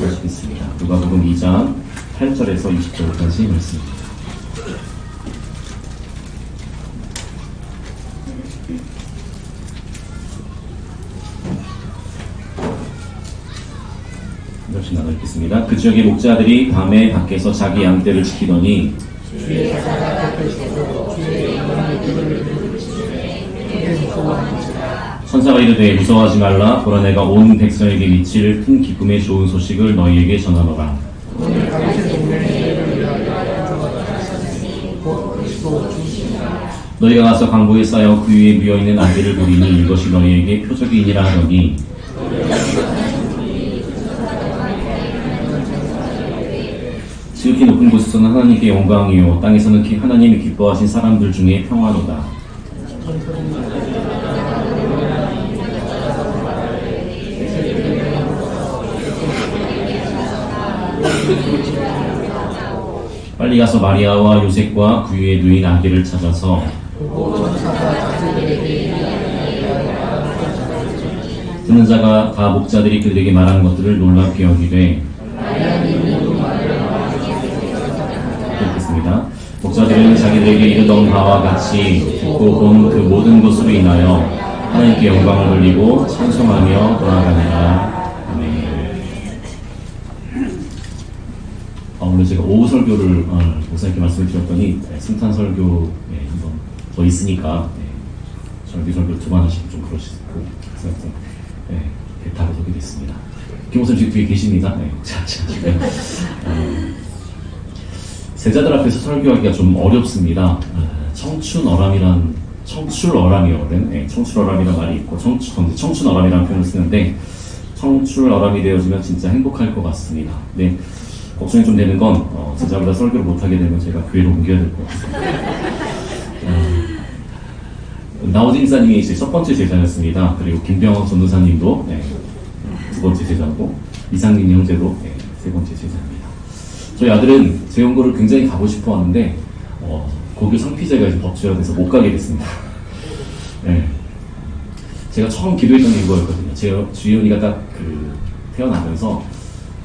하시겠습니다. 누가복음 2장 8절에서 20절까지 말씀입니다. 역시 나눠 읽겠습니다. 그 지역의 목자들이 밤에 밖에서 자기 양떼를 지키더니 천사가 이르되 무서워하지 말라. 보라 내가 온 백성에게 미칠 큰 기쁨의 좋은 소식을 너희에게 전하노라. 너희가 가서 강보에 쌓여 그 위에 미어있는 아기를 보리니 이것이 너희에게 표적이니라 하더니 지극히 높은 곳에서는 하나님께 영광이요 땅에서는 하나님이 기뻐하신 사람들 중에 평화로다. 빨리 가서 마리아와 요셉과 그 위에 누인 아기를 찾아서 듣는 자가 다 목자들이 그들에게 말하는 것들을 놀랍게 여기되 읽겠습니다. 목자들은 자기들에게 이르던 바와 같이 듣고 본 그 모든 것으로 인하여 하나님께 영광을 돌리고 찬송하며 돌아가니라. 아멘. 오늘 제가 오후 설교를 목사님께 말씀을 드렸더니 승탄 설교에 한번 더 있으니까 설교 두 번 하시고 좀 그러시고 그래서 다루게 됐습니다. 김 목사님 지금 뒤에 계십니다. 제자들 앞에서 설교하기가 좀 어렵습니다. 청춘어람이란 말이 있고 청춘어람이라는 표현을 쓰는데 청춘어람이 되어지면 진짜 행복할 것 같습니다. 네, 걱정이 좀 되는 건 제자보다 설교를 못하게 되면 제가 교회로 옮겨야 될 것 같습니다. 나오진 이사님이 이제 첫 번째 제자였습니다. 그리고 김병원 전도사님도 두 번째 제자고 이상민 형제도 세 번째 제자입니다. 저희 아들은 제 연구를 굉장히 가고 싶어 하는데 고교 상피제가 이제 법제가 돼서 못 가게 됐습니다. 제가 처음 기도했던 게 이거였거든요. 제 주희연이가 딱 태어나면서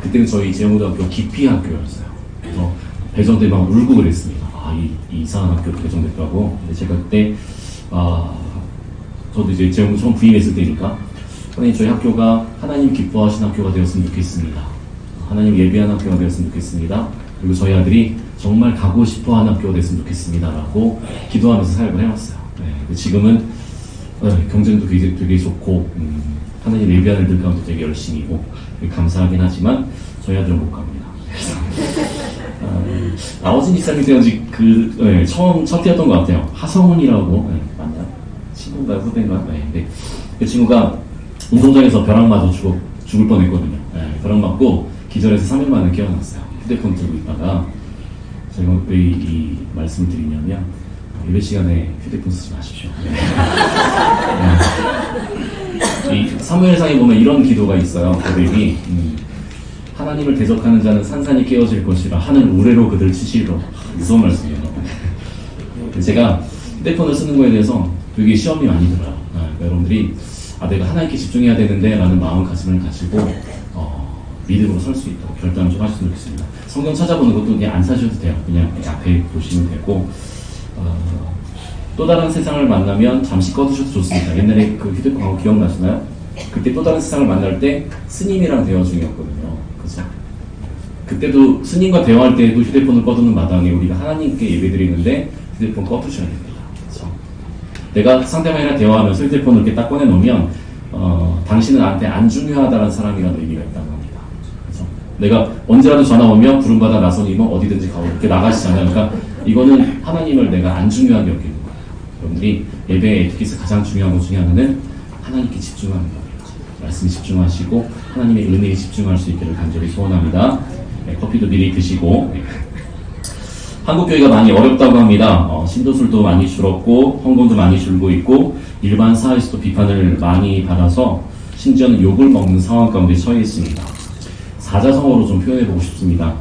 그때는 저희 재영고등학교 기피학교였어요. 그래서 배정때 막 울고 그랬습니다. 이 이상한 학교 배정됐다고. 근데 제가 그때 저도 이제 재영고 처음 부임했을 때니까 하나님 저희 학교가 하나님 기뻐하신 학교가 되었으면 좋겠습니다. 하나님 예비한 학교가 되었으면 좋겠습니다. 그리고 저희 아들이 정말 가고 싶어하는 학교가 됐으면 좋겠습니다. 라고 기도하면서 사역을 해왔어요. 지금은 경쟁도 되게 좋고 하나님 예비한 애들 가운데 되게 열심히고 감사하긴 하지만 저희 아들은 못 갑니다. 나오진 이사님 때는 첫 때였던 것 같아요. 하성훈이라고 맞나? 친구인가요? 후배인가요? 네. 그 친구가 운동장에서 벼락 맞아 죽을 뻔했거든요. 벼락 맞고 기절해서 3일 만에 깨어났어요. 휴대폰 들고 있다가 제가 왜 이 말씀을 드리냐면 예배 시간에 휴대폰 쓰지 마십시오. 이 사무엘상에 보면 이런 기도가 있어요. 고백이 하나님을 대적하는 자는 산산이 깨어질 것이라 하늘 우레로 그들 치시리로. 무서운 말씀이에요. 제가 휴대폰을 쓰는 거에 대해서 되게 시험이 많이 들어요. 그러니까 여러분들이 내가 하나님께 집중해야 되는데 라는 마음가짐을 가지고 믿음으로 설 수 있도록 결단을 좀 하셨으면 좋겠습니다. 성경 찾아보는 것도 그냥 안 사셔도 돼요. 그냥 앞에 보시면 되고 또 다른 세상을 만나면 잠시 꺼두셔도 좋습니다. 옛날에 그 휴대폰 광고 기억나시나요? 그때 또 다른 세상을 만날 때 스님이랑 대화 중이었거든요. 그래서 그때도 스님과 대화할 때도 휴대폰을 꺼두는 마당에 우리가 하나님께 예배드리는데 휴대폰 꺼두셔야 됩니다. 그래서 내가 상대방이랑 대화하면서 휴대폰을 이렇게 딱 꺼내놓으면 당신은 나한테 안 중요하다는 사람이라는 의미가 있다고 합니다. 그래서 내가 언제라도 전화 오면 부름받아 나선이면 어디든지 가고 이렇게 나가시잖아요. 그러니까 이거는 하나님을 내가 안 중요하게 여기는 거예요. 여러분들이 예배의 에티켓에서 가장 중요한 것 중에 하나는 하나님께 집중하는 거예요. 말씀에 집중하시고 하나님의 은혜에 집중할 수 있기를 간절히 소원합니다. 커피도 미리 드시고 한국 교회가 많이 어렵다고 합니다. 신도술도 많이 줄었고 헌금도 많이 줄고 있고 일반 사회에서도 비판을 많이 받아서 심지어는 욕을 먹는 상황 가운데 처해 있습니다. 사자성어로 좀 표현해보고 싶습니다.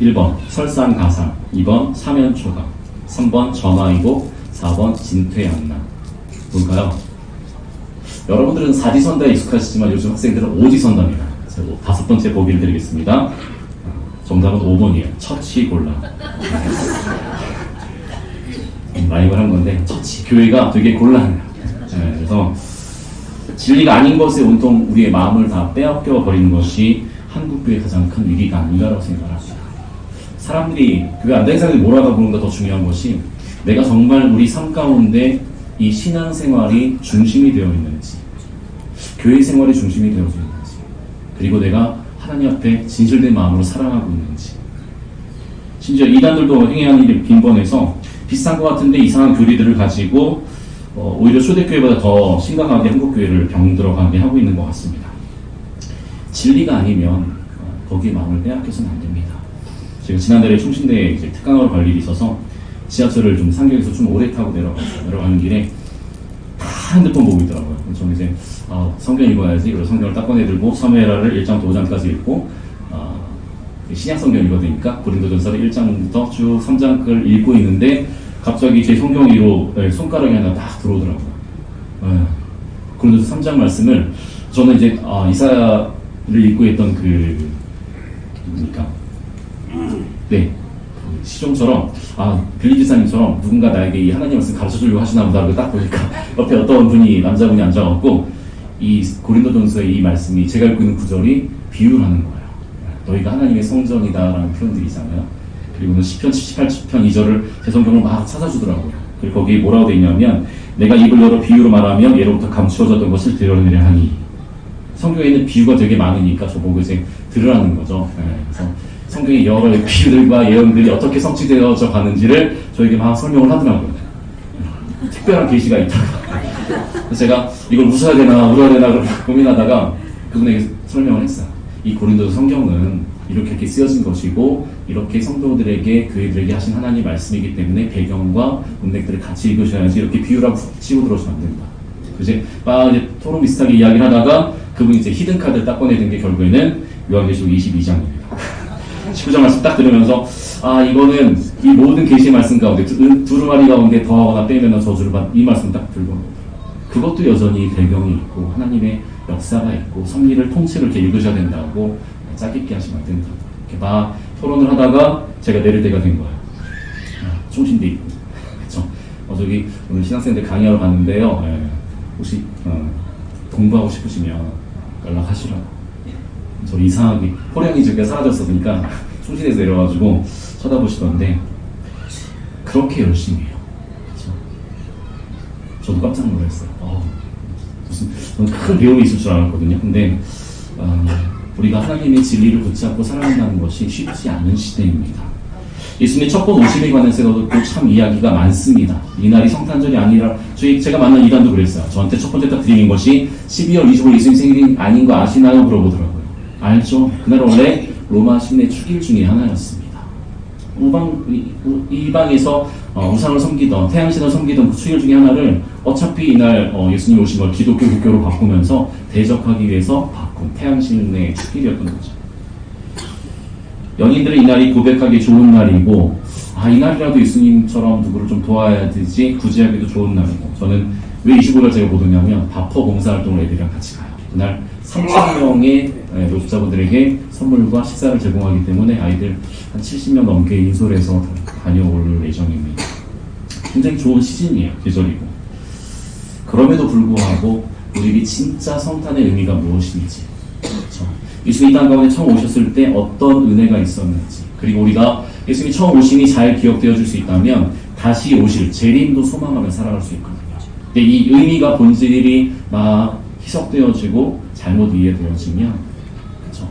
1번 설상가상, 2번 사면초가, 3번 전화이고 4번 진퇴양난. 뭘까요? 여러분들은 사지선다에 익숙하시지만 요즘 학생들은 오지선다입니다. 다섯 번째 보기를 드리겠습니다. 정답은 5번이에요. 처치 곤란. 라임을 한 건데, 처치. 교회가 되게 곤란해요. 네, 그래서 진리가 아닌 것에 온통 우리의 마음을 다 빼앗겨 버리는 것이 한국교회의 가장 큰 위기가 아닌가라고 생각합니다. 사람들이, 교회 안 다니는 사람들이 뭘 하다 보는 것보다 더 중요한 것이 내가 정말 우리 삶 가운데 이 신앙생활이 중심이 되어 있는지, 교회 생활이 중심이 되어져 있는지, 그리고 내가 하나님 앞에 진실된 마음으로 사랑하고 있는지. 심지어 이단들도 행해하는 일이 빈번해서 비슷한 것 같은데 이상한 교리들을 가지고 오히려 초대교회보다 더 심각하게 한국교회를 병들어가게 하고 있는 것 같습니다. 진리가 아니면 거기에 마음을 빼앗겨서는 안 됩니다. 제가 지난달에 충신대에 이제 특강을 갈 일이 있어서 지하철을 좀 상경에서 좀 오래 타고 내려가는 길에 다 핸드폰 보고 있더라고요. 저는 이제 성경 읽어야지. 그래서 성경을 딱 꺼내들고 사무엘하를 1장부터 5장까지 읽고 신약 성경 읽어야 되니까 고린도전서를 1장부터 쭉 3장을 읽고 있는데 갑자기 제 성경 위로 손가락이 하나 딱 들어오더라고요. 고린도서 3장 말씀을 저는 이제 이사야를 읽고 있던 시종처럼 빌리 지사님처럼 누군가 나에게 이 하나님 말씀 가르쳐 주려고 하시나 보다. 딱 보니까 옆에 어떤 분이 남자분이 앉아갖고 이 고린도전서의 이 말씀이 제가 읽고 있는 구절이 비유를 하는 거예요. 너희가 하나님의 성전이다라는 표현들이잖아요. 그리고는 시편 78편 2절을 제 성경을 막 찾아주더라고요. 그리고 거기 뭐라고 되어 있냐면 내가 입을 열어 비유로 말하면 예로부터 감추어졌던 것을 드러내려 하니. 성경에 있는 비유가 되게 많으니까 저보고 이제 들으라는 거죠. 그래서 성경의 여러 비유들과 예언들이 어떻게 성취되어져 가는지를 저에게 막 설명을 하더라고요. 특별한 계시가 있다고. 그래서 제가 이걸 웃어야 되나 울어야 되나 고민하다가 그분에게 설명을 했어요. 이 고린도서 성경은 이렇게 쓰여진 것이고 이렇게 성도들에게 교회들에게 하신 하나님 말씀이기 때문에 배경과 문맥들을 같이 읽으셔야지 이렇게 비유라고 치고 들어오시면 안 된다. 이제 토론 비슷하게 이야기를 하다가 그분이 이제 히든카드를 딱 꺼내든 게 결국에는 요한계시록 22장입니다. 19장 말씀 딱 들으면서 이거는 이 모든 계시의 말씀 가운데 두루마리 가운데 더하거나 빼면 저주를 이 말씀 딱 들고 그것도 여전히 배경이 있고 하나님의 역사가 있고 섭리를 통째로 이렇게 읽으셔야 된다고 짜깁기 하시면 안 된다. 이렇게 막 토론을 하다가 제가 내릴 때가 된 거예요. 총신대 있고 그렇죠. 저기 오늘 신학생들 강의하러 갔는데요. 혹시 공부하고 싶으시면 연락하시라고. 저 이상하게 호령이 지금 사라졌으니까 충신에서 내려가지고 쳐다보시던데 그렇게 열심히 해요. 그렇죠? 저도 깜짝 놀랐어요. 무슨 큰 배움이 있을 줄 알았거든요. 근데 우리가 하나님의 진리를 붙잡고 살아간다는 것이 쉽지 않은 시대입니다. 예수님의 첫 번 오심에 관해서도 참 이야기가 많습니다. 이날이 성탄절이 아니라 제가 만난 이단도 그랬어요. 저한테 첫 번째 딱 드리는 것이 12월 25일 예수님 생일이 아닌 거 아시나요? 물어보더라고요. 알죠. 그날 원래 로마 신의 축일 중에 하나였습니다. 이방에서 우상을 섬기던 태양신을 섬기던 그 축일 중에 하나를 어차피 이날 예수님 오신 걸 기독교 국교로 바꾸면서 대적하기 위해서 바꾼 태양신의 축일이었던 거죠. 연인들은 이날이 고백하기 좋은 날이고 이날이라도 예수님처럼 누구를 좀 도와야 되지 구제하기도 좋은 날이고 저는 왜 25일 제가 못 오냐면 바퍼 봉사활동을 애들이랑 같이 가요. 그날 3,000명의 노숙자분들에게 선물과 식사를 제공하기 때문에 아이들 한 70명 넘게 인솔해서 다녀올 예정입니다. 굉장히 좋은 시즌이에요. 계절이고. 그럼에도 불구하고 우리에게 진짜 성탄의 의미가 무엇인지 그렇죠? 예수님이 이 땅 가운데 처음 오셨을 때 어떤 은혜가 있었는지 그리고 우리가 예수님이 처음 오심이 잘 기억되어 줄 수 있다면 다시 오실 재림도 소망하며 살아갈 수 있거든요. 근데 이 의미가 본질이 막 희석되어지고 잘못 이해되어지면 그렇죠?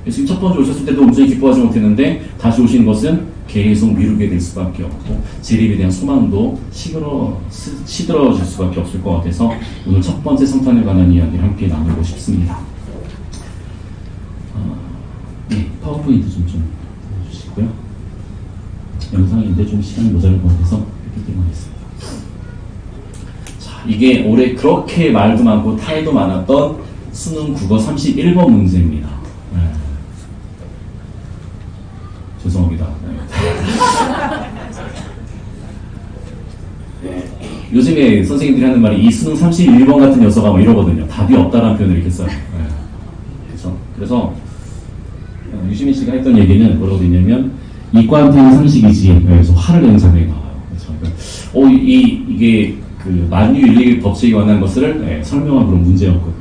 예수님 첫 번째 오셨을 때도 온전히 기뻐하지 못했는데 다시 오시는 것은 계속 미루게 될 수밖에 없고 재림에 대한 소망도 시들어질 수밖에 없을 것 같아서 오늘 첫 번째 성탄에 관한 이야기를 함께 나누고 싶습니다. 파워포인트 좀 해주시고요. 영상인데 좀 시간이 모자랄 것 같아서 이렇게 하겠습니다. 자, 이게 올해 그렇게 말도 많고 탈도 많았던 수능 국어 31번 문제입니다. 죄송합니다. 요즘에 선생님들이 하는 말이 이 수능 31번 같은 녀석아 뭐 이러거든요. 답이 없다라는 표현을 이렇게 써요. 그렇죠? 그래서 유시민 씨가 했던 얘기는 뭐라고 되냐면 이과한테는 상식이지. 그래서 화를 내는 장면이 나와요. 그래서 이게 그 만유인력의 법칙에 관한 것을 설명한 그런 문제였거든요.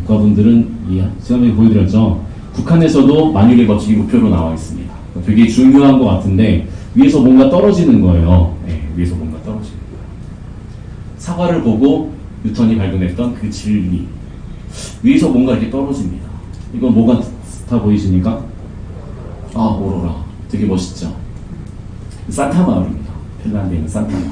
이과분들은 지난번에 보여드렸죠. 북한에서도 만유인력의 법칙이 목표로 나와 있습니다. 되게 중요한 것 같은데 위에서 뭔가 떨어지는 거예요. 위에서 뭔가 떨어지는 거예요. 사과를 보고 뉴턴이 발견했던 그 진리. 위에서 뭔가 이렇게 떨어집니다. 이건 뭐가 다 보이십니까? 오로라. 되게 멋있죠? 산타 마을입니다. 핀란드에 있는 산타 마을.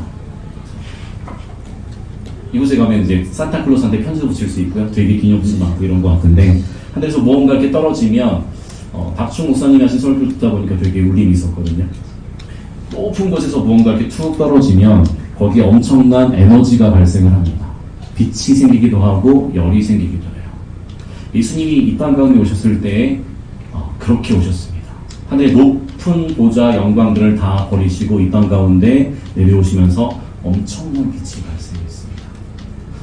이곳에 가면 이제 산타클로스한테 편지도 붙일 수 있고요. 되게 기념품 많고 이런 것 같은데, 한 데서 뭔가 이렇게 떨어지면, 박충 목사님이 하신 설교 듣다 보니까 되게 울림이 있었거든요. 높은 곳에서 무언가 이렇게 툭 떨어지면, 거기에 엄청난 에너지가 발생을 합니다. 빛이 생기기도 하고, 열이 생기기도 해요. 예수님이 이 땅 가운데 오셨을 때, 그렇게 오셨습니다. 하늘의 높은 보좌 영광들을 다 버리시고 이 땅 가운데 내려오시면서 엄청난 빛이 발생했습니다.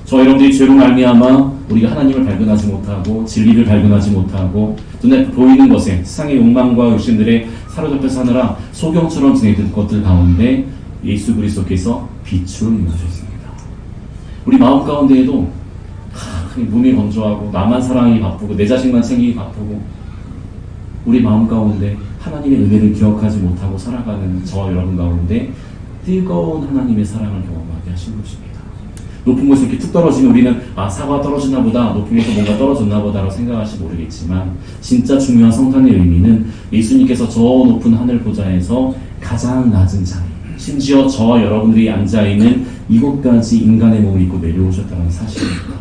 저 여러분들이 죄로 말미암아 우리가 하나님을 발견하지 못하고 진리를 발견하지 못하고 눈에 보이는 것에 세상의 욕망과 욕심들에 사로잡혀 사느라 소경처럼 지내던 것들 가운데 예수 그리스도께서 빛으로 임하셨습니다. 우리 마음 가운데에도 몸이 건조하고 나만 사랑하기 바쁘고 내 자식만 챙기기 바쁘고 우리 마음 가운데 하나님의 은혜를 기억하지 못하고 살아가는 저와 여러분 가운데 뜨거운 하나님의 사랑을 경험하게 하신 것입니다. 높은 곳에 이렇게 툭 떨어지면 우리는 사과가 떨어지나 보다, 높은 곳에서 뭔가 떨어졌나 보다라고 생각할지 모르겠지만 진짜 중요한 성탄의 의미는 예수님께서 저 높은 하늘 보좌에서 가장 낮은 자리, 심지어 저와 여러분들이 앉아있는 이곳까지 인간의 몸을 입고 내려오셨다는 사실입니다.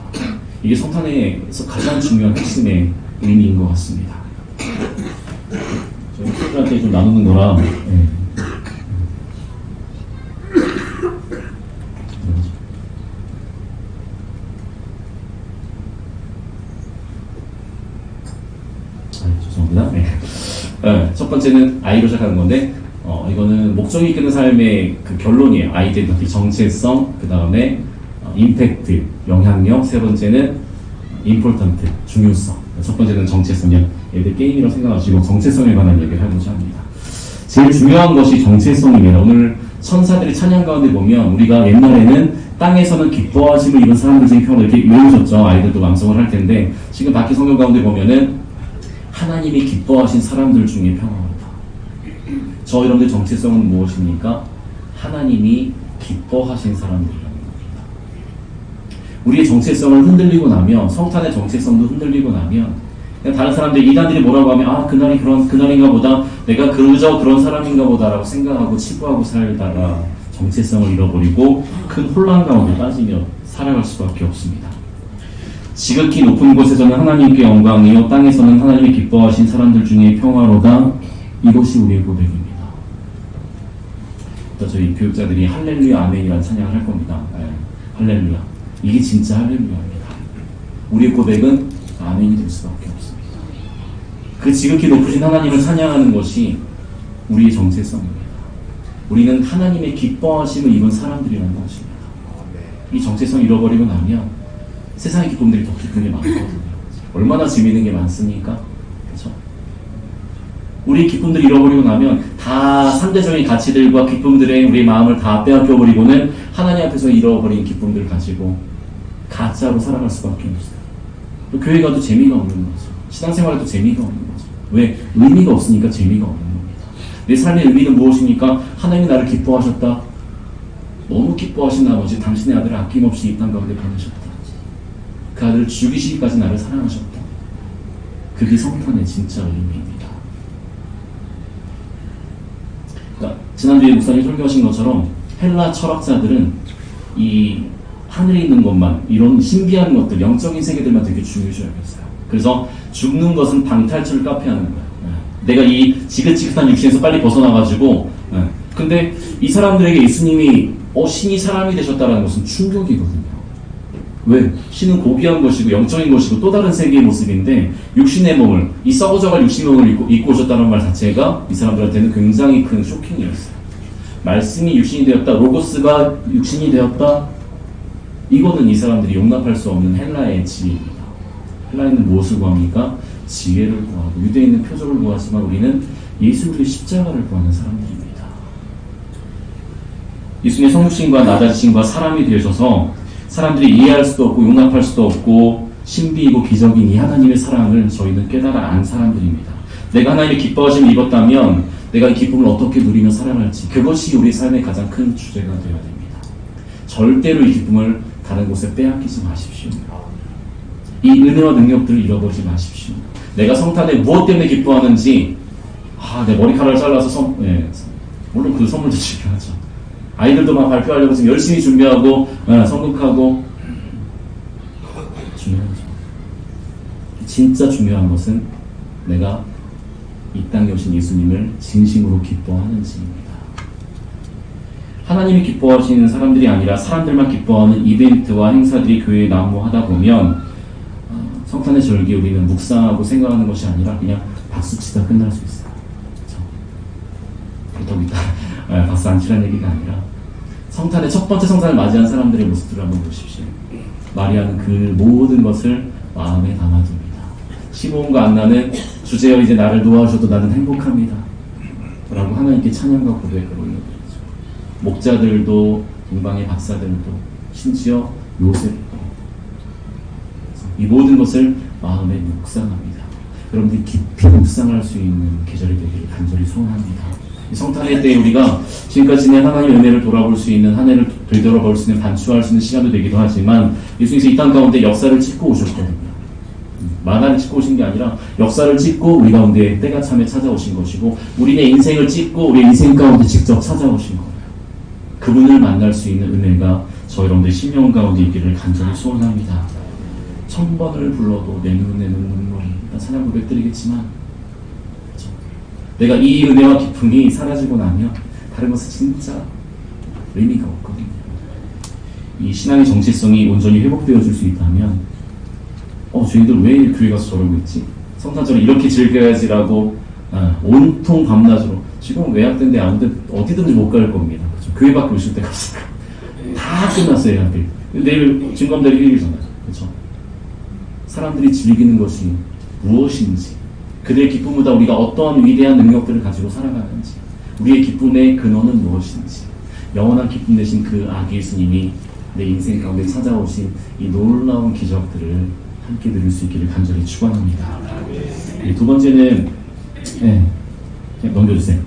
이게 성탄에서 가장 중요한 핵심의 의미인 것 같습니다. 저희 친구들한테 좀 나누는 거라. 죄송합니다. 첫 번째는 I로 시작하는 건데, 이거는 목적이 이끄는 삶의 그 결론이에요. 아이덴티티, 정체성, 그 다음에 임팩트, 영향력, 세 번째는 임포턴트, 중요성. 첫 번째는 정체성이요. 얘들 게임이라고 생각하시고 정체성에 관한 얘기를 해보자 합니다. 제일 중요한 것이 정체성입니다. 오늘 천사들의 찬양 가운데 보면 우리가 옛날에는 땅에서는 기뻐하심을 입은 사람들 중에 평을 이렇게 외우셨죠. 아이들도 완성을 할 텐데 지금 밖에 성경 가운데 보면은 하나님이 기뻐하신 사람들 중에 평화롭다. 저 여러분들 정체성은 무엇입니까? 하나님이 기뻐하신 사람들이라는 겁니다. 우리의 정체성을 흔들리고 나면, 성탄의 정체성도 흔들리고 나면 그냥 다른 사람들, 이단들이 뭐라고 하면 그날이 그날인가 보다, 내가 그저 그런 사람인가 보다라고 생각하고 치부하고 살다가 정체성을 잃어버리고 큰 혼란 가운데 빠지며 살아갈 수밖에 없습니다. 지극히 높은 곳에서는 하나님께 영광이요 땅에서는 하나님이 기뻐하신 사람들 중에 평화로다. 이것이 우리의 고백입니다. 저희 교육자들이 할렐루야 아멘이라는 찬양을 할 겁니다. 할렐루야. 이게 진짜 할렐루야입니다. 우리의 고백은 아멘이 될 수밖에 없습니다. 그 지극히 높으신 하나님을 찬양하는 것이 우리의 정체성입니다. 우리는 하나님의 기뻐하심을 입은 사람들이라는 것입니다. 이 정체성 잃어버리고 나면 세상의 기쁨들이 더 기쁜 게 많거든요. 얼마나 재미있는 게 많습니까? 그렇죠? 우리 기쁨들 잃어버리고 나면 다 상대적인 가치들과 기쁨들에 우리 마음을 다 빼앗겨버리고는 하나님 앞에서 잃어버린 기쁨들을 가지고 가짜로 살아갈 수밖에 없어요. 또 교회 가도 재미가 없는 거죠. 신앙생활에도 재미가 없는 거죠. 왜? 의미가 없으니까 재미가 없는 겁니다. 내 삶의 의미는 무엇입니까? 하나님이 나를 기뻐하셨다. 너무 기뻐하신 나머지 당신의 아들을 아낌없이 이 땅 가운데 보내셨다. 그 아들을 죽이시기까지 나를 사랑하셨다. 그게 성탄의 진짜 의미입니다. 그러니까 지난주에 목사님 설교하신 것처럼 헬라 철학자들은 이 하늘에 있는 것만, 이런 신비한 것들, 영적인 세계들만 되게 중요시하겠어요. 그래서 죽는 것은 방탈출을 카피하는 거예요. 내가 이 지긋지긋한 육신에서 빨리 벗어나가지고, 근데 이 사람들에게 예수님이 신이 사람이 되셨다는 것은 충격이거든요. 왜? 신은 고귀한 것이고 영적인 것이고 또 다른 세계의 모습인데 육신의 몸을, 이 썩어져갈 육신의 몸을 입고 오셨다는 말 자체가 이 사람들한테는 굉장히 큰 쇼킹이었어요. 말씀이 육신이 되었다, 로고스가 육신이 되었다, 이거는 이 사람들이 용납할 수 없는 헬라의 지혜입니다. 헬라에는 무엇을 구합니까? 지혜를 구하고 유대인은 표적을 구하지만 우리는 예수 그리스도의 십자가를 구하는 사람들입니다. 예수님의 성육신과 낮아지심과 사람이 되셔서 사람들이 이해할 수도 없고 용납할 수도 없고 신비이고 기적인 이 하나님의 사랑을 저희는 깨달아 안 사람들입니다. 내가 하나님의 기뻐하심을 입었다면 내가 이 기쁨을 어떻게 누리며 살아갈지, 그것이 우리 삶의 가장 큰 주제가 되어야 됩니다. 절대로 이 기쁨을 다른 곳에 빼앗기지 마십시오. 이 은혜와 능력들을 잃어버리지 마십시오. 내가 성탄에 무엇 때문에 기뻐하는지, 내 머리카락을 잘라서 물론 그 선물도 중요하죠. 아이들도 막 발표하려고 지금 열심히 준비하고 성극하고 중요하죠. 진짜 중요한 것은 내가 이 땅에 오신 예수님을 진심으로 기뻐하는지입니다. 하나님이 기뻐하시는 사람들이 아니라 사람들만 기뻐하는 이벤트와 행사들이 교회에 난무하다 보면 성탄의 절기 우리는 묵상하고 생각하는 것이 아니라 그냥 박수치다 끝날 수 있어요. 그렇다고 이따 박수 안 치라는 얘기가 아니라 성탄의 첫 번째 성탄을 맞이한 사람들의 모습들을 한번 보십시오. 마리아는 그 모든 것을 마음에 담아둡니다. 시므온과 안나는 주제여 이제 나를 놓아주셔도 나는 행복합니다 라고 하나님께 찬양과 고백을 올려드리죠. 목자들도 동방의 박사들도 심지어 요셉도 이 모든 것을 마음에 묵상합니다. 여러분들이 깊이 묵상할 수 있는 계절이 되기를 간절히 소원합니다. 성탄의 때 우리가 지금까지 지낸 하나님의 은혜를 돌아볼 수 있는, 한 해를 되돌아볼 수 있는, 반추할 수 있는 시간도 되기도 하지만 예수님께서 이 땅 가운데 역사를 찍고 오셨거든요. 만화를 찍고 오신 게 아니라 역사를 찍고 우리 가운데 때가 참에 찾아오신 것이고 우리의 인생을 찍고 우리의 인생 가운데 직접 찾아오신 거예요. 그분을 만날 수 있는 은혜가 저 여러분들의 심령 가운데 있기를 간절히 소원합니다. 1000번을 불러도 내 눈에는 눈물이, 찬양 고백 드리겠지만 내가 이 은혜와 기쁨이 사라지고 나면 다른 것은 진짜 의미가 없거든요. 이 신앙의 정체성이 온전히 회복되어질 수 있다면 저희들 왜 교회 가서 저러고 있지? 성탄절을 이렇게 즐겨야지라고 온통 밤낮으로, 지금 외학된데 아무데 어디든지 못 갈 겁니다. 그렇죠? 교회밖에 오실 데가 없으니까 다 끝났어요. 예약들. 내일 증검대리 일이잖아요. 그렇죠? 사람들이 즐기는 것이 무엇인지, 그들의 기쁨보다 우리가 어떠한 위대한 능력들을 가지고 살아가는지, 우리의 기쁨의 근원은 무엇인지, 영원한 기쁨 되신 그 아기 예수님이 내 인생 가운데 찾아오신 이 놀라운 기적들을 함께 누릴 수 있기를 간절히 축원합니다. 두 번째는 그냥 넘겨주세요.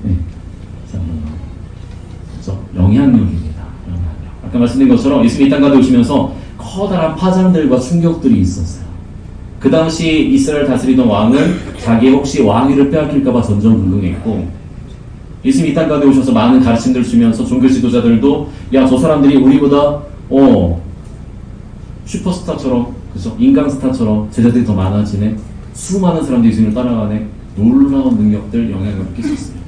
그렇죠? 영향력입니다. 영향력. 아까 말씀드린 것처럼 예수님이 이 땅 가운데 오시면서 커다란 파장들과 충격들이 있었어요. 그 당시 이스라엘 다스리던 왕은 자기의 혹시 왕위를 빼앗길까봐 전전긍긍했고, 예수님이 이 땅 가운데 오셔서 많은 가르침들을 주면서 종교 지도자들도 저 사람들이 우리보다 슈퍼스타처럼, 그죠? 인강스타처럼 제자들이 더 많아지네, 수많은 사람들이 예수님을 따라가네, 놀라운 능력들, 영향력을 끼쳤습니다.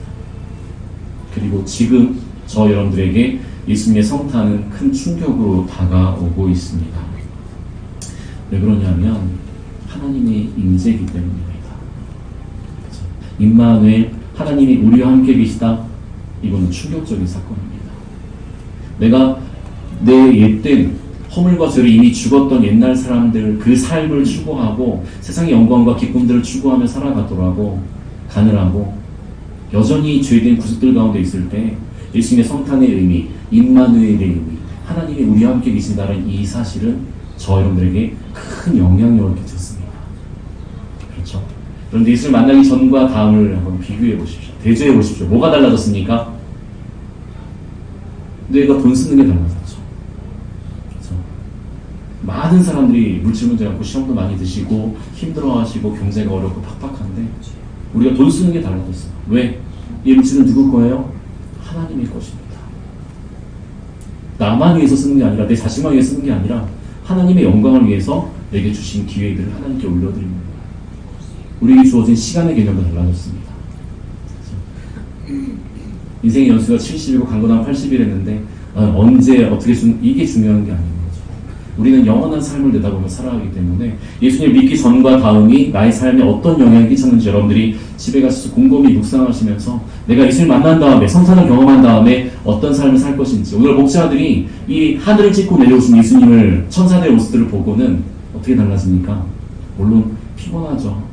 그리고 지금 저 여러분들에게 예수님의 성탄은 큰 충격으로 다가오고 있습니다. 왜 그러냐면 하나님의 임재이기 때문입니다. 그렇죠? 임마누엘, 하나님이 우리와 함께 계시다. 이거는 충격적인 사건입니다. 내가 내 옛된 허물과 죄를 이미 죽었던 옛날 사람들, 그 삶을 추구하고 세상의 영광과 기쁨들을 추구하며 살아가더라고 가느라고 여전히 죄된 구습들 가운데 있을 때 예수님의 성탄의 의미, 임마누엘의 의미, 하나님이 우리와 함께 계신다는 이 사실은 저 여러분들에게 큰 영향력을 끼쳤습니다. 그렇죠? 그런데 예수를 만나기 전과 다음을 한번 비교해 보십시오. 대조해 보십시오. 뭐가 달라졌습니까? 내가 돈 쓰는 게 달라졌죠. 그렇죠? 많은 사람들이 물질 문제 갖고 시험도 많이 드시고 힘들어하시고 경제가 어렵고 팍팍한데 우리가 돈 쓰는 게 달라졌어요. 왜? 이 물질은 누구 거예요? 하나님의 것입니다. 나만 위해서 쓰는 게 아니라, 내 자신만 위해 쓰는 게 아니라 하나님의 영광을 위해서 내게 주신 기회들을 하나님께 올려드리는 거예요. 우리에게 주어진 시간의 개념도 달라졌습니다. 인생의 연수가 70이고 강건한 80일 했는데 언제 어떻게 이게 중요한 게 아닌 거죠. 우리는 영원한 삶을 내다보며 살아가기 때문에 예수님 믿기 전과 다음이 나의 삶에 어떤 영향을 끼쳤는지 여러분들이 집에 가서 곰곰이 묵상하시면서 내가 예수님 만난 다음에, 성탄을 경험한 다음에 어떤 삶을 살 것인지, 오늘 목자들이 이 하늘을 찢고 내려오신 예수님을, 천사들의 모습들을 보고는 어떻게 달라집니까? 물론 피곤하죠.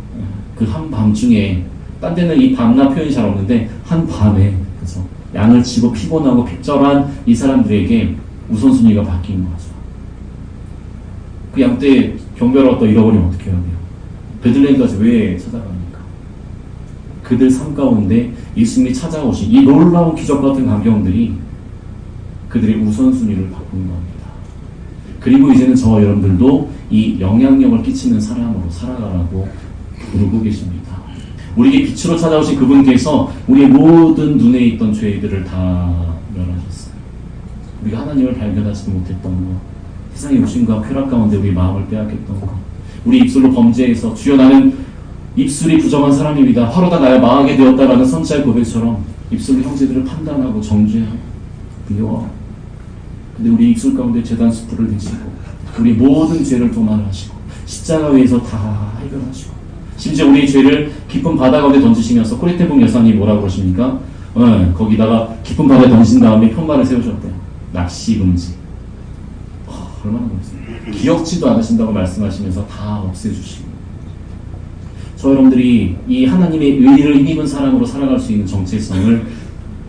그 한밤중에, 딴 데는 이 밤낮 표현이 잘 없는데 한밤에, 그래서 양을 치고 피곤하고 핍절한 이 사람들에게 우선순위가 바뀐 거죠. 그 양떼 경배로 또 잃어버리면 어떻게 해야 돼요? 베들레헴까지 왜 찾아갑니까? 그들 삶 가운데 예수님이 찾아오신 이 놀라운 기적 같은 광경들이 그들의 우선순위를 바꾸는 겁니다. 그리고 이제는 저와 여러분들도 이 영향력을 끼치는 사람으로 살아가라고 부르고 계십니다. 우리에게 빛으로 찾아오신 그분께서 우리의 모든 눈에 있던 죄들을 다 멸하셨어요. 우리가 하나님을 발견하지도 못했던 것, 세상의 욕심과 쾌락 가운데 우리 마음을 빼앗겼던 것, 우리 입술로 범죄해서 주여 나는 입술이 부정한 사람입니다, 화로다 나야 망하게 되었다라는 선지자의 고백처럼 입술로 형제들을 판단하고 정죄하고 미워하고, 근데 우리 입술 가운데 제단 수풀을 대시고 우리 모든 죄를 도말하시고 십자가 위에서 다 해결하시고, 심지어 우리 죄를 깊은 바다 가운데 던지시면서 코리테북 여사님이 뭐라고 그러십니까? 거기다가 깊은 바다에 던진 다음에 편말을 세우셨대요. 낚시 금지. 얼마나 멋있어요. 기억지도 않으신다고 말씀하시면서 다 없애주시고, 저 여러분들이 이 하나님의 의를 힘입은 사람으로 살아갈 수 있는 정체성을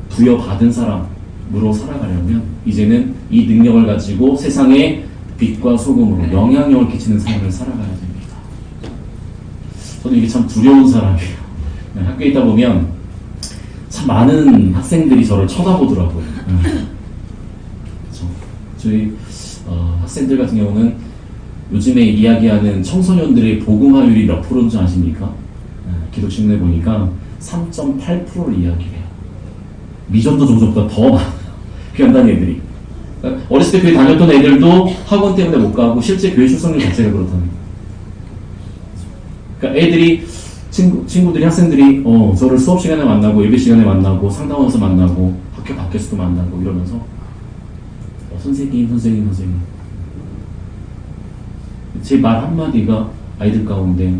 부여받은 사람으로 살아가려면 이제는 이 능력을 가지고 세상에 빛과 소금으로 영향력을 끼치는 삶을 살아가야 됩니다. 저는 이게 참 두려운 사람이에요. 학교에 있다 보면 참 많은 학생들이 저를 쳐다보더라고요. 저희 학생들 같은 경우는 요즘에 이야기하는 청소년들의 복음화율이 몇 프로인지 아십니까? 기독신문에 보니까 3.8%를 이야기해요. 미전도 종족보다 더 많아요. 교회 안 다니는 애들이. 그러니까 어렸을 때 교회 다녔던 애들도 학원 때문에 못 가고 실제 교회 출석률 자체가 그렇다는 거예요. 그러니까 애들이, 친구들이, 학생들이 저를 수업 시간에 만나고 예배 시간에 만나고 상담원에서 만나고 학교 밖에서도 만나고 이러면서 선생님 제 말 한마디가 아이들 가운데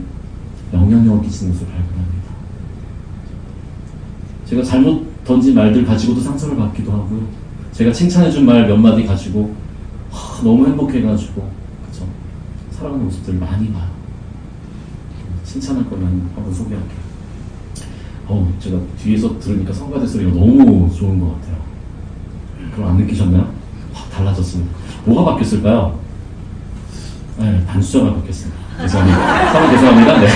영향력을 끼치는 것을 발견합니다. 제가 잘못 던진 말들 가지고도 상처를 받기도 하고요. 제가 칭찬해준 말 몇 마디 가지고 너무 행복해가지고 그쵸? 살아가는 모습들을 많이 봐요. 칭찬할 거면 한번 소개할게요. 제가 뒤에서 들으니까 성가대 소리가 너무 좋은 것 같아요. 그럼 안 느끼셨나요? 확 달라졌습니다. 뭐가 바뀌었을까요? 네, 반수저가 바뀌었습니다. 죄송합니다. 사람 죄송합니다. 네.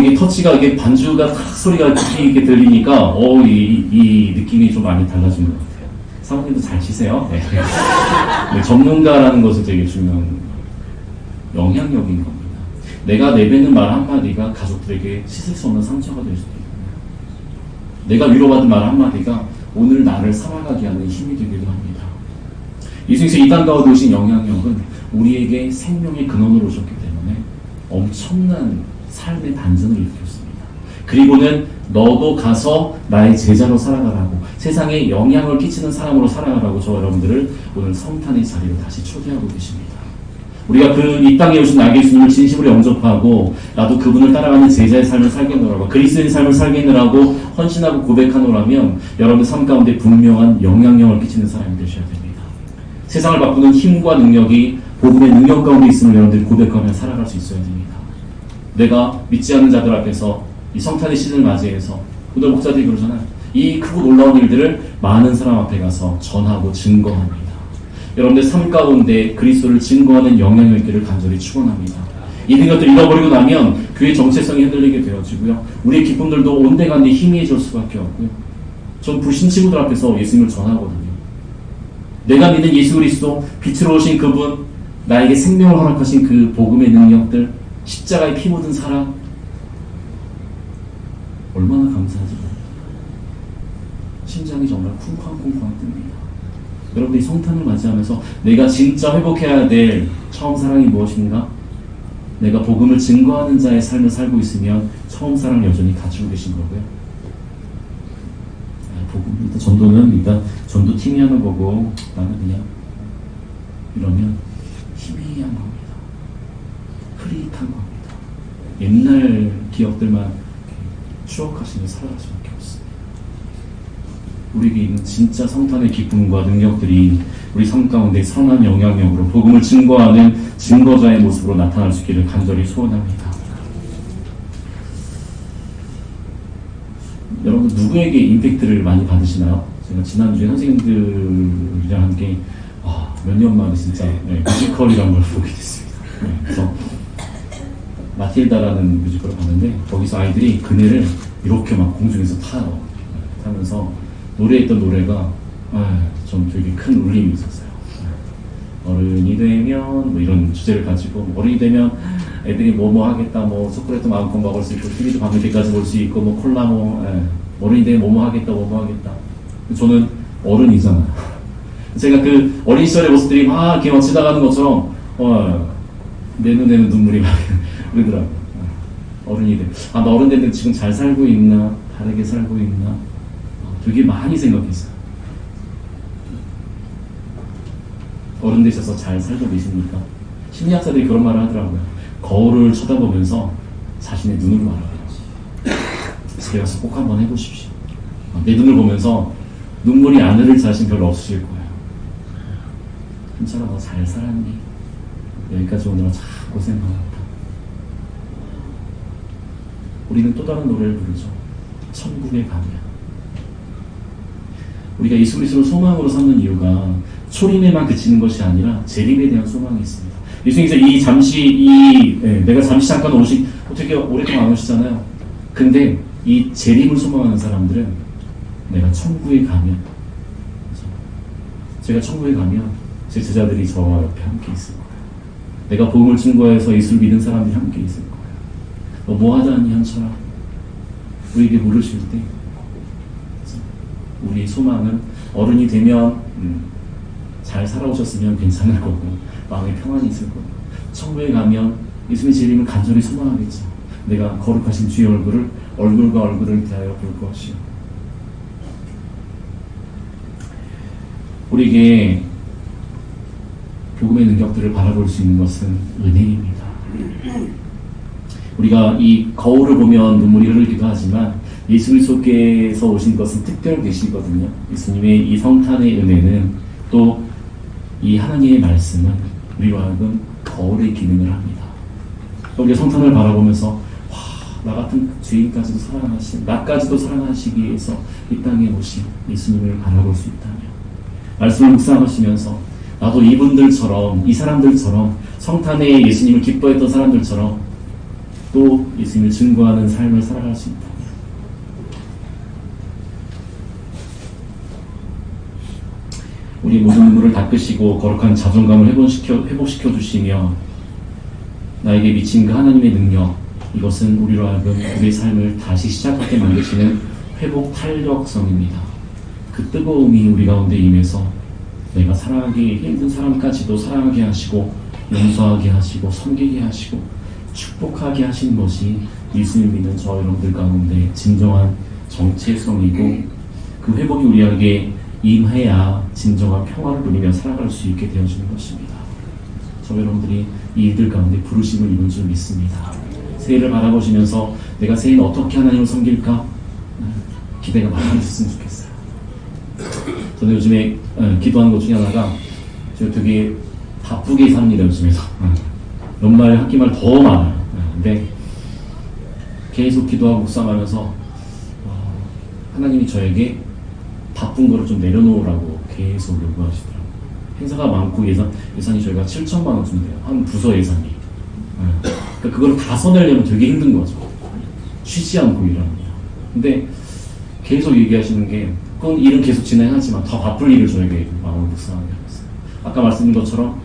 이게 터치가, 이게 반주가 탁 소리가 깊이 있게 들리니까, 이 느낌이 좀 많이 달라진 것 같아요. 사모님도 잘 치세요. 네. 네, 전문가라는 것은 되게 중요한 영향력인 겁니다. 내가 내뱉는 말 한마디가 가족들에게 씻을 수 없는 상처가 될 수도 있고, 내가 위로받은 말 한마디가 오늘 나를 살아가게 하는 힘이 되기도 합니다. 예수님께서 이 땅 가운데 오신 영향력은 우리에게 생명의 근원으로 오셨기 때문에 엄청난 삶의 반전을 일으켰습니다. 그리고는 너도 가서 나의 제자로 살아가라고, 세상에 영향을 끼치는 사람으로 살아가라고 저 여러분들을 오늘 성탄의 자리로 다시 초대하고 계십니다. 우리가 이 땅에 오신 나의 예수님을 진심으로 영접하고 나도 그분을 따라가는 제자의 삶을 살겠노라고, 그리스도인 삶을 살겠노라고 헌신하고 고백하노라면 여러분의 삶 가운데 분명한 영향력을 끼치는 사람이 되셔야 됩니다. 세상을 바꾸는 힘과 능력이 복음의 능력 가운데 있음을 여러분들이 고백하며 살아갈 수 있어야 됩니다. 내가 믿지 않는 자들 앞에서 이 성탄의 시즌을 맞이해서, 오늘 목사들이 그러잖아요. 이 크고 놀라운 일들을 많은 사람 앞에 가서 전하고 증거합니다. 여러분들 삶 가운데 그리스도를 증거하는 영향력 있기를 간절히 축원합니다. 이런 것들 잃어버리고 나면 교회의 정체성이 흔들리게 되어지고요. 우리의 기쁨들도 온데간데 희미해질 수밖에 없고요. 전 불신 친구들 앞에서 예수님을 전하거든요. 내가 믿는 예수 그리스도, 빛으로 오신 그분, 나에게 생명을 허락하신 그 복음의 능력들, 십자가에 피 묻은 사랑, 얼마나 감사하죠. 심장이 정말 쿵쾅쿵쾅 뜹니다. 여러분들이 성탄을 맞이하면서 내가 진짜 회복해야 될 처음 사랑이 무엇인가? 내가 복음을 증거하는 자의 삶을 살고 있으면 처음 사랑을 여전히 가지고 계신 거고요. 복음, 일단 전도는 일단 전도팀이 하는 거고 나는 그냥 이러면 희미한 겁니다. 흐릿한 겁니다. 옛날 기억들만 추억하시며 살아갈 수밖에 없습니다. 우리에게 있는 진짜 성탄의 기쁨과 능력들이 우리 삶 가운데 선한 영향력으로 복음을 증거하는 증거자의 모습으로 나타날 수 있기를 간절히 소원합니다. 여러분 누구에게 임팩트를 많이 받으시나요? 제가 지난주에 선생님들이랑 함께 몇 년 만에 진짜 뮤지컬이라는 걸 보게 됐습니다. 그래서 마틸다라는 뮤지컬을 봤는데 거기서 아이들이 그네를 이렇게 막 공중에서 타요. 타면서 노래했던 노래가 좀 되게 큰 울림이 있었어요. 어른이 되면 뭐 이런 주제를 가지고 어른이 되면 애들이 뭐뭐 하겠다, 뭐 초콜릿도 마음껏 먹을 수 있고 TV도 밤늦게까지 볼 수 있고 뭐 콜라 어른이 되면 뭐뭐 하겠다, 뭐뭐 하겠다. 저는 어른이잖아요. 제가 그 어린 시절의 모습들이 막 이렇게 막 지나가는 것처럼 내 눈에는 눈물이 막 흐르더라고요. 어른이 돼. 나 어른 됐는데 지금 잘 살고 있나? 다르게 살고 있나? 되게 많이 생각했어요. 어른 되셔서 잘 살고 계십니까? 심리학자들이 그런 말을 하더라고요. 거울을 쳐다보면서 자신의 눈을 말아요. 집에 가서 꼭 한번 해보십시오. 내 눈을 보면서 눈물이 안 흐를 자신 별로 없으실 거예요. 괜찮아, 너 잘 살았니? 여기까지 오느라 참 고생 많았다. 우리는 또 다른 노래를 부르죠. 천국에 가면. 우리가 예수 그리스도를 소망으로 삼는 이유가 초림에만 그치는 것이 아니라 재림에 대한 소망이 있습니다. 예수님께서 내가 잠시 잠깐 되게 오랫동안 안 오시잖아요. 근데 이 재림을 소망하는 사람들은 내가 천국에 가면, 제가 천국에 가면 제 제자들이 저와 옆에 함께 있을 거예요. 내가 복음을 증거해서 예수를 믿은 사람들이 함께 있을 거예요. 너 뭐 하자니 한철아? 우리에게 물으실 때 우리의 소망은 어른이 되면 잘 살아오셨으면 괜찮을 거고 마음에 평안이 있을 거고 천국에 가면 예수님의 재림을 간절히 소망하겠죠. 내가 거룩하신 주의 얼굴을 얼굴과 얼굴을 대하여 볼 것이요. 우리에게 복음의 능력들을 바라볼 수 있는 것은 은혜입니다. 우리가 이 거울을 보면 눈물이 흐르기도 하지만 예수 그리스도께서 오신 것은 특별계시거든요. 예수님의 이 성탄의 은혜는 또 이 하나님의 말씀은 우리로 하여금 거울의 기능을 합니다. 우리가 성탄을 바라보면서 나 같은 죄인까지도 사랑하신, 나까지도 사랑하시기 위해서 이 땅에 오신 예수님을 바라볼 수 있다면 말씀을 묵상하시면서 나도 이분들처럼, 이 사람들처럼 성탄에 예수님을 기뻐했던 사람들처럼 또 예수님을 증거하는 삶을 살아갈 수 있다. 우리 모든 눈물을 닦으시고 거룩한 자존감을 회복시켜 주시며 나에게 미친 그 하나님의 능력, 이것은 우리로 하여금 우리의 삶을 다시 시작하게 만드시는 회복 탄력성입니다. 그 뜨거움이 우리 가운데 임해서 내가 사랑하기 힘든 사람까지도 사랑하게 하시고 용서하게 하시고 섬기게 하시고 축복하게 하신 것이 예수님 믿는 저 여러분들 가운데 진정한 정체성이고 그 회복이 우리에게 임해야 진정한 평화를 누리며 살아갈 수 있게 되어주는 것입니다. 저 여러분들이 이 일들 가운데 부르심을 입은 줄 믿습니다. 새해를 바라보시면서 내가 새해는 어떻게 하나님을 섬길까? 기대가 많이 있었으면 좋겠어요. 저는 요즘에 기도하는 것 중에 하나가 제가 되게 바쁘게 삽니다. 요즘에서 연말 학기말 더 많아요. 근데 계속 기도하고 묵상하면서 하나님이 저에게 바쁜 거를 좀 내려놓으라고 계속 요구하시더라고요. 행사가 많고 예산이 저희가 7천만 원쯤 돼요. 한 부서 예산이. 그러니까 그걸 다 써내려면 되게 힘든 거죠. 쉬지 않고 일하는 거. 근데 계속 얘기하시는 게 그건 일은 계속 진행하지만 더 바쁠 일을 저에게 마음을 묵상하게 하고 있어요. 아까 말씀드린 것처럼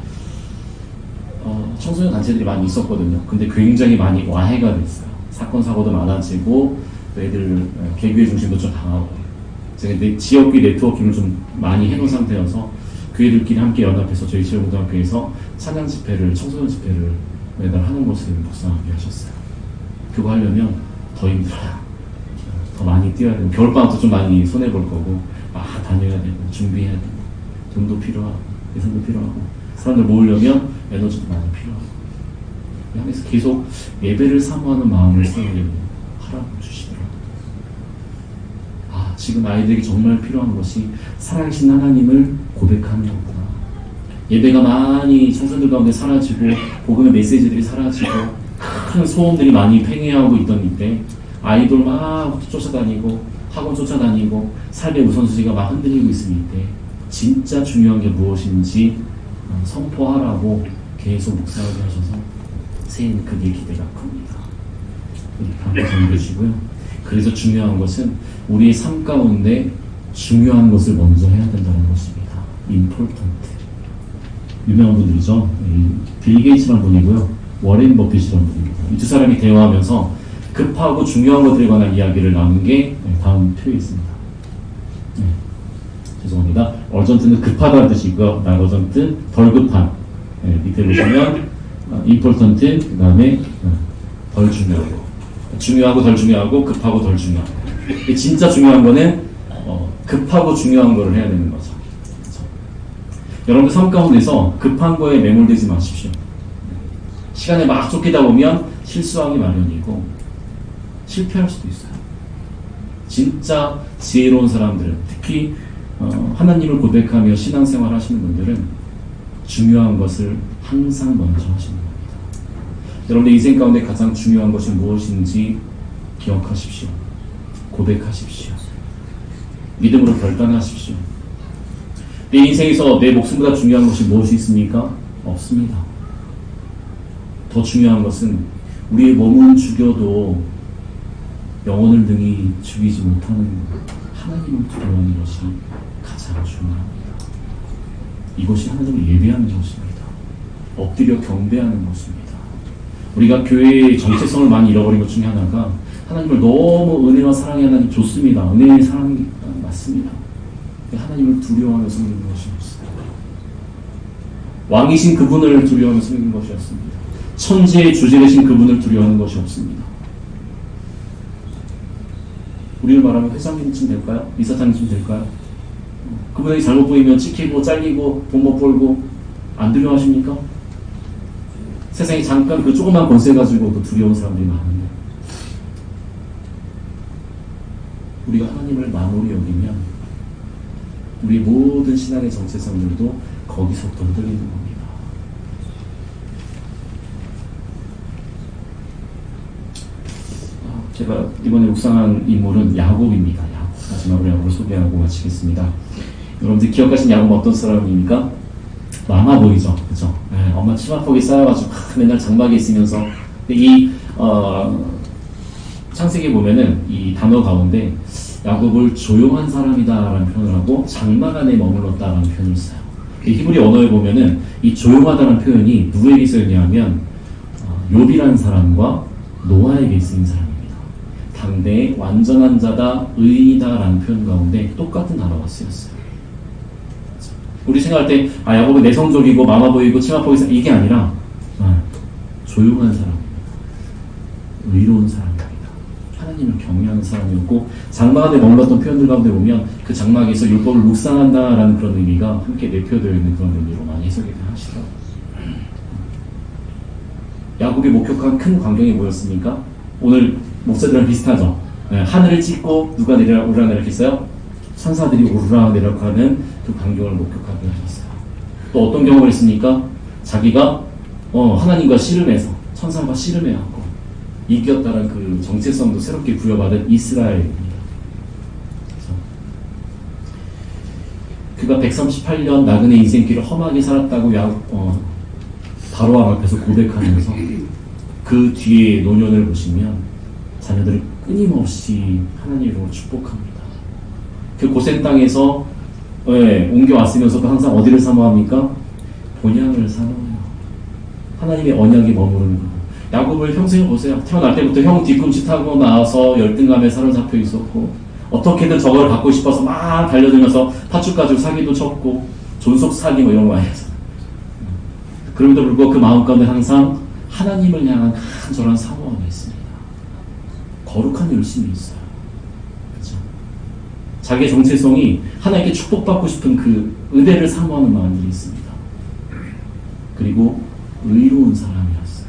청소년 단체들이 많이 있었거든요. 근데 굉장히 많이 와해가 됐어요. 사건 사고도 많아지고 애들 개교회 중심도 좀 강하고 제가 지역비 네트워킹을 좀 많이 해놓은 상태여서 교회들끼리 함께 연합해서 저희 지역고등학교에서 찬양 집회를, 청소년 집회를 매달 하는 것을 묵상하게 하셨어요. 그거 하려면 더 힘들어요. 더 많이 뛰어야 되고 겨울방학도 좀 많이 손해볼 거고 다녀야 되고 준비해야 되고 돈도 필요하고 예산도 필요하고 사람들 모으려면 에너지도 많이 필요하고 하면서 계속 예배를 사모하는 마음을 세우려고 하라고 주시더라고요. 지금 아이들에게 정말 필요한 것이 살아계신 하나님을 고백하는 거구나. 예배가 많이 청소년들 가운데 사라지고 복음의 메시지들이 사라지고 큰 소음들이 많이 팽배하고 있던 이때 아이돌 막 쫓아다니고 학원 쫓아다니고 삶의 우선순위가 막 흔들리고 있을 때 진짜 중요한 게 무엇인지 선포하라고 계속 묵상하게 하셔서 새해는 그게 기대가 큽니다. 함께 정해주시고요. 그래서 중요한 것은 우리의 삶 가운데 중요한 것을 먼저 해야 된다는 것입니다. important. 유명한 분들이죠. 빌 게이츠라는 분이고요. 워렌 버핏이라는 분입니다. 이 두 사람이 대화하면서 급하고 중요한 것들에 관한 이야기를 나눈 게 다음 표에 있습니다. 네. 죄송합니다. urgent는 급하다는 뜻이고요. urgent, 덜 급한. 네, 밑에 보시면 important, 그 다음에 덜 중요하고. 중요하고 덜 중요하고 급하고 덜 중요하고. 진짜 중요한 거는 급하고 중요한 거를 해야 되는 거죠. 그렇죠? 여러분들 삶 가운데서 급한 거에 매몰되지 마십시오. 시간에 막 쫓기다 보면 실수하기 마련이고 실패할 수도 있어요. 진짜 지혜로운 사람들은 특히 하나님을 고백하며 신앙생활 하시는 분들은 중요한 것을 항상 먼저 하시는 겁니다. 여러분의 인생 가운데 가장 중요한 것이 무엇인지 기억하십시오. 고백하십시오. 믿음으로 결단하십시오. 내 인생에서 내 목숨보다 중요한 것이 무엇이 있습니까? 없습니다. 더 중요한 것은 우리의 몸은 죽여도 영혼을 능히 죽이지 못하는 하나님을 두려워하는 것이 가장 중요합니다. 이것이 하나님을 예배하는 것입니다. 엎드려 경배하는 것입니다. 우리가 교회의 정체성을 많이 잃어버린 것 중에 하나가 하나님을 너무 은혜와 사랑의 하나님 좋습니다. 은혜의 사랑이 맞습니다. 하나님을 두려워하며 섬기는 것이 없습니다. 왕이신 그분을 두려워하며 섬기는 것이 없습니다. 천지의 주제 되신 그분을 두려워하는 것이 없습니다. 우리를 말하면 회장님쯤 될까요? 이사장님쯤 될까요? 그분에게 잘못 보이면 찍히고 잘리고 돈 못 벌고 안 두려워하십니까? 세상에 잠깐 그 조그만 권세 가지고도 두려운 사람들이 많은데 우리가 하나님을 만홀히 여기면 우리 모든 신앙의 정체성들도 거기서부터 흔들리는 겁니다. 제가 이번에 묵상한 인물은 야곱입니다. 야곱. 마지막으로 야곱을 소개하고 마치겠습니다. 여러분들 기억하시는 야곱은 어떤 사람입니까? 마마보이죠. 그죠? 네, 엄마 치마폭이 쌓여가지고 맨날 장막에 있으면서 이 창세기에 보면은 이 단어 가운데 야곱을 조용한 사람이다라는 표현을 하고 장막 안에 머물렀다라는 표현을 써요. 히브리 언어에 보면은 이 조용하다는 표현이 누구에게 쓰였냐면 욥이라는 사람과 노아에게 쓰인 사람입니다. 당대의 완전한 자다, 의인이다라는 표현 가운데 똑같은 단어가 쓰였어요. 우리 생각할 때 야곱은 내성적이고 마마보이고 치마폭이 이게 아니라 조용한 사람입니다. 의로운 사람입니다. 하나님을 경외하는 사람이었고 장막 안에 머물렀던 표현들 가운데 보면 그 장막에서 율법을 묵상한다라는 그런 의미가 함께 내표되어 있는 그런 의미로 많이 해석이 하시더라고요. 야곱이 목격한 큰 광경이 뭐였습니까? 오늘 목사들이랑 비슷하죠. 하늘을 찢고 누가 오르락내리락 했어요? 천사들이 오르락내리락 하는 그 광경을 목격하게 하셨어요. 또 어떤 경험을 했습니까? 자기가 하나님과 씨름해서 천사와 씨름해갖고 이겼다는 그 정체성도 새롭게 부여받은 이스라엘입니다. 그가 138년 나그네 인생길을 험하게 살았다고 바로왕 앞에서 고백하면서 그 뒤에 노년을 보시면 자녀들을 끊임없이 하나님으로 축복합니다. 그 고센 땅에서 옮겨왔으면서도 항상 어디를 사모합니까? 본향을 사모해요. 하나님의 언약이 머무르는 거. 야곱을 평생을 보세요. 태어날 때부터 형 뒤꿈치 타고 나와서 열등감에 사로잡혀 있었고 어떻게든 저걸 갖고 싶어서 막 달려들면서 팥죽 가지고 사기도 쳤고 존속 사기 뭐 이런 거 많이 했어요. 그럼에도 불구하고 그 마음 가운데 항상 하나님을 향한 간절한 사모함이 있습니다. 거룩한 열심이 있어요. 그렇죠? 자기의 정체성이 하나님께 축복받고 싶은 그 은혜를 사모하는 마음들이 있습니다. 그리고 의로운 사람이었어요.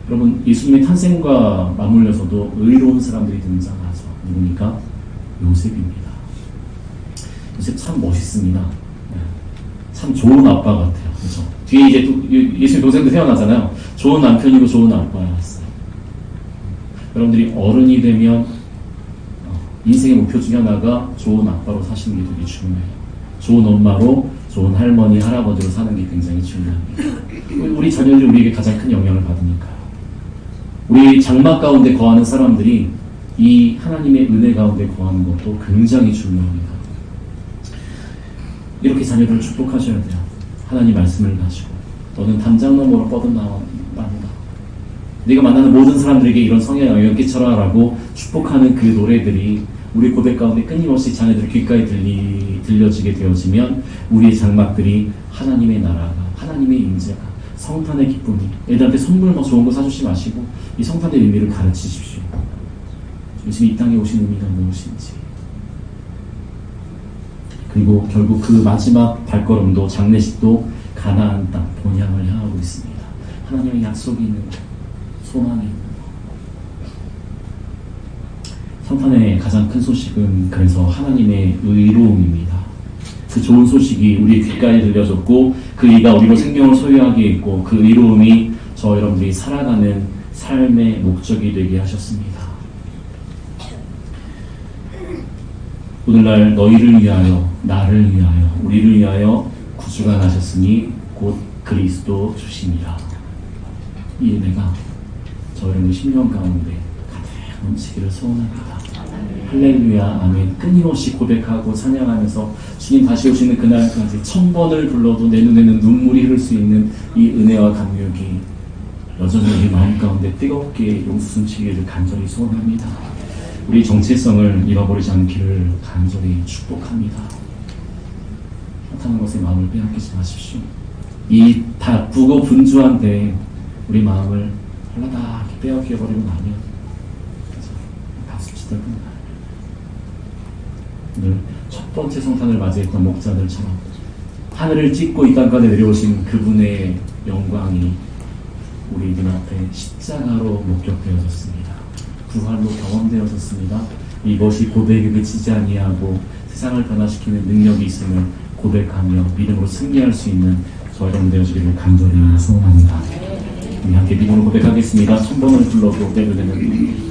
여러분, 예수님의 탄생과 맞물려서도 의로운 사람들이 등장하죠. 누굽니까? 요셉입니다. 요셉 참 멋있습니다. 참 좋은 아빠 같아요. 그렇죠? 뒤에 이제 또 예수님 동생도 태어나잖아요. 좋은 남편이고 좋은 아빠였어요. 여러분들이 어른이 되면 인생의 목표 중에 하나가 좋은 아빠로 사시는 게 되게 중요해요. 좋은 엄마로, 좋은 할머니, 할아버지로 사는 게 굉장히 중요합니다. 우리 자녀들이 우리에게 가장 큰 영향을 받으니까요. 우리 장막 가운데 거하는 사람들이 이 하나님의 은혜 가운데 거하는 것도 굉장히 중요합니다. 이렇게 자녀들을 축복하셔야 돼요. 하나님 말씀을 가지고 너는 담장 너머로 뻗어나온다. 네가 만나는 모든 사람들에게 이런 성의 영향을 끼쳐라 라고 축복하는 그 노래들이 우리 고백 가운데 끊임없이 자녀들 귓가에 들려지게 되어지면 우리의 장막들이 하나님의 나라가, 하나님의 임재가, 성탄의 기쁨이, 애들한테 선물 막 좋은 거 사주지 마시고 이 성탄의 의미를 가르치십시오. 예수님이 이 땅에 오신 의미가 무엇인지. 그리고 결국 그 마지막 발걸음도, 장례식도 가나안 땅 본향을 향하고 있습니다. 하나님의 약속이 있는 것, 소망이 있는 것. 성탄의 가장 큰 소식은 그래서 하나님의 의로움입니다. 그 좋은 소식이 우리 귓가에 들려졌고 그 이가 우리로 생명을 소유하게 했고 그 의로움이 저 여러분들이 살아가는 삶의 목적이 되게 하셨습니다. 오늘날 너희를 위하여, 나를 위하여, 우리를 위하여 구주가 나셨으니 곧 그리스도 주시니라. 이 은혜가 저 여러분의 심령 가운데 가득 넘치기를 소원합니다. 할렐루야, 아멘. 끊임없이 고백하고 찬양하면서 주님 다시 오시는 그날까지 1000번을 불러도 내 눈에는 눈물이 흐를 수 있는 이 은혜와 감격이 여전히 우리 마음 가운데 뜨겁게 용수숨치기를 간절히 소원합니다. 우리 정체성을 잃어버리지 않기를 간절히 축복합니다. 나타난 것에 마음을 빼앗기지 마십시오. 이 바쁘고 분주한 데 우리 마음을 하나다 빼앗겨버리고 나면 가슴 시들고 나요. 오늘 첫 번째 성탄을 맞이했던 목자들처럼 하늘을 찢고 이 땅까지 내려오신 그분의 영광이 우리 눈앞에 십자가로 목격되어졌습니다. 부활로 경험되어졌습니다. 이것이 고백에 그치지 아니하고 세상을 변화시키는 능력이 있음을 고백하며 믿음으로 승리할 수 있는 저 여러분 되어지기를 간절히 소원합니다. 우리 함께 믿음으로 고백하겠습니다. 1000번을 불러도 내 눈에는